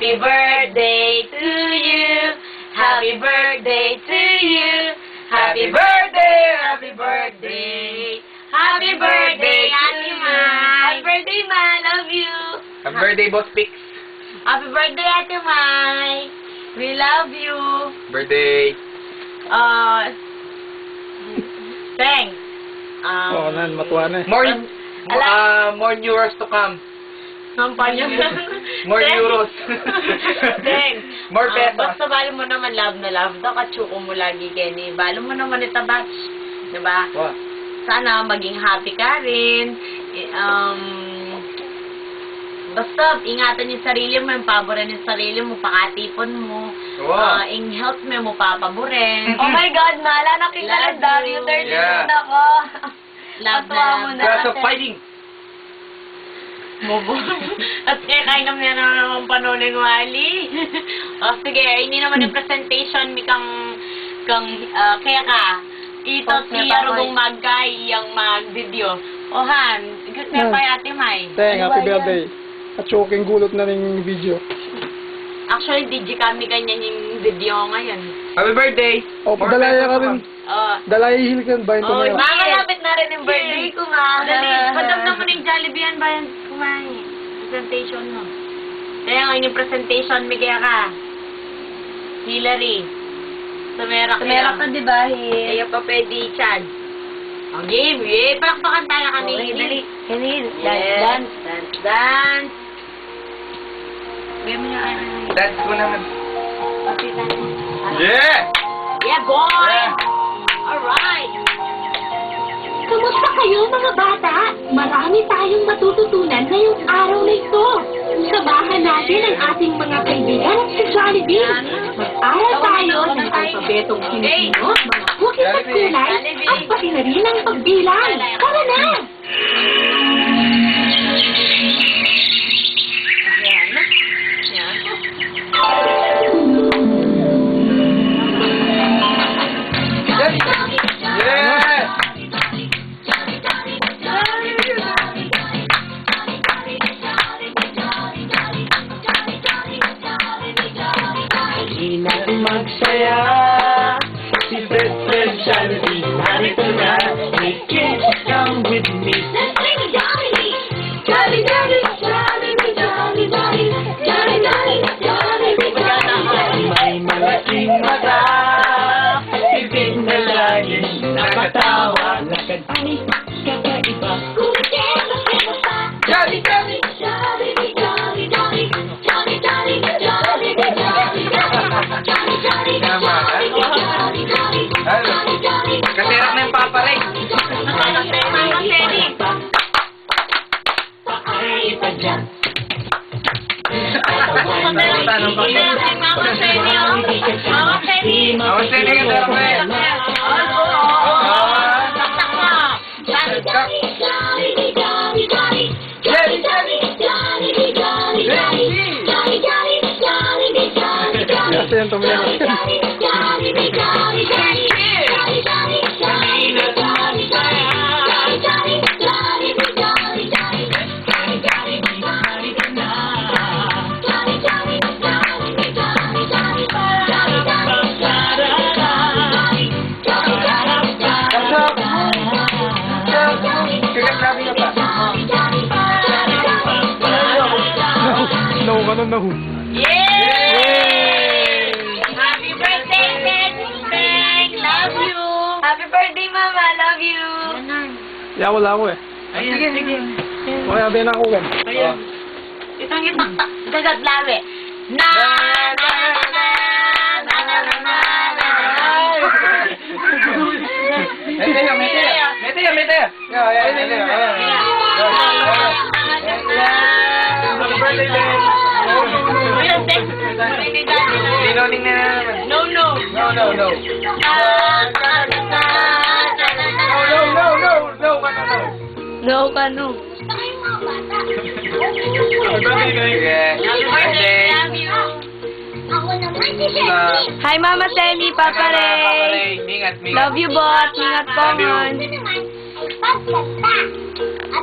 Happy birthday to you. Happy birthday to you. Happy birthday, happy birthday. Happy birthday, Ate Mai. Happy birthday, Mai. Love you. Happy birthday, Boss Pix. Happy birthday, Ate Mai. We love you. Birthday. Thanks. Oo, nan, matuwa na eh. More euros to come. Kampanya. More euros. Thanks. More pesos. Basta balo mo naman love na love. Kachuko mo lagi, Kenny. Balo mo naman ito, batch. Diba? What? Sana maging happy ka rin. Basta, ingatan yung sarili mo, yung paboran yung sarili mo, pakatipon mo. Wow. In health mo, papaborin. Oh my God, Mala, nakikalendaryo. 30 Yeah. na ako. Love Patuwa mo na. na. Class of fighting. Mobo. At kaya kain naman yan naman panuling wali. O sige, hindi naman yung presentation ni kang kaya ka. Ito Post si na Arugong Magkay yung mag-video. O Han, good na pa Ate Mai. Teng, happy birthday. At choking gulot na rin video. Actually, DJ kami kanya yung video ngayon. Happy birthday. O, padalaya ka rin. Dalaya hilkan ba yung Oh, tumira? Malapit na rin yung birthday ko, ma. Dali, padam naman yung Jollibee yan ba yan kumain? Presentation mo. Kaya ngayon yung presentation, bigyan ka. Hillary. Sumerak Meron ka, di ba, Hil? Ayaw pa pwede, Chad. Ang game, yay! Palakpakan tayo kanina. Okay, dali. Kanil, Yes. dance. Dance, dance. Game mo yung Dance ko naman. Okay, dance. Yeah! Yeah, boy! Yeah. Alright! Kamusta kayo mga bata? Marami tayong matututunan ngayong araw na ito. Samahan natin ang ating mga kaibigan at sa Jollibee. Mag-aral tayo ng alpabetong sinusunod, mga cookies at kulay, at pati na rin ang pagbilang. Tara na! Ayan. Ayan. Yeah! Hindi natin magsaya. Si Best Friend Jollibee, narito na. Hey kids, come with me. Let's sing a Jollibee! Jolly, jolly, Jollibee, jolly, jolly, jolly, jolly, Jollibee, jolly, jolly. May malaking mata, bibig na laging nakatawa. Lakad ay kakaiba. Jolly, jolly, Jollibee, jolly, jolly, jolly, jolly, Jollibee, jolly, jolly, jolly, Tama, jolly, jolly, Ano? Kasirap na yung paparig. Ay, iba dyan. Mama Penny Mama Penny ka daw, eh. Jolly, jolly, Jollibee, jolly, jolly, jolly, jolly, Jollibee, jolly, jolly, jolly, jolly, Jollibee, jolly, jolly. Kasi yan tumira. Jollibee, jolly, jolly, jolly, jolly, Jollibee, jolly, jolly, jolly, jolly, Jollibee, jolly, jolly, jolly, jolly, jolly, jolly, jolly, jolly, Jollibee, jolly, jolly, Kagat sabi ka pa. No, ganun no. Yay! Happy birthday, Teng! Love you! Happy birthday, Mama. Love you. Ya, wala ako eh. Sige, sige. O, yabi na ako gan. Ayan. Itang itaktak. Gagat lawi. Na na na na na na na na. Mete. Dinoning na naman. No. No. No. No ka, no. Happy birthday. Happy birthday. Love you. Ako naman si Sherry. Hi, Mama Tenny, Papa Ray. Ingat. Love you, bot. Ingat po, Ito man. naman ay pagkanta.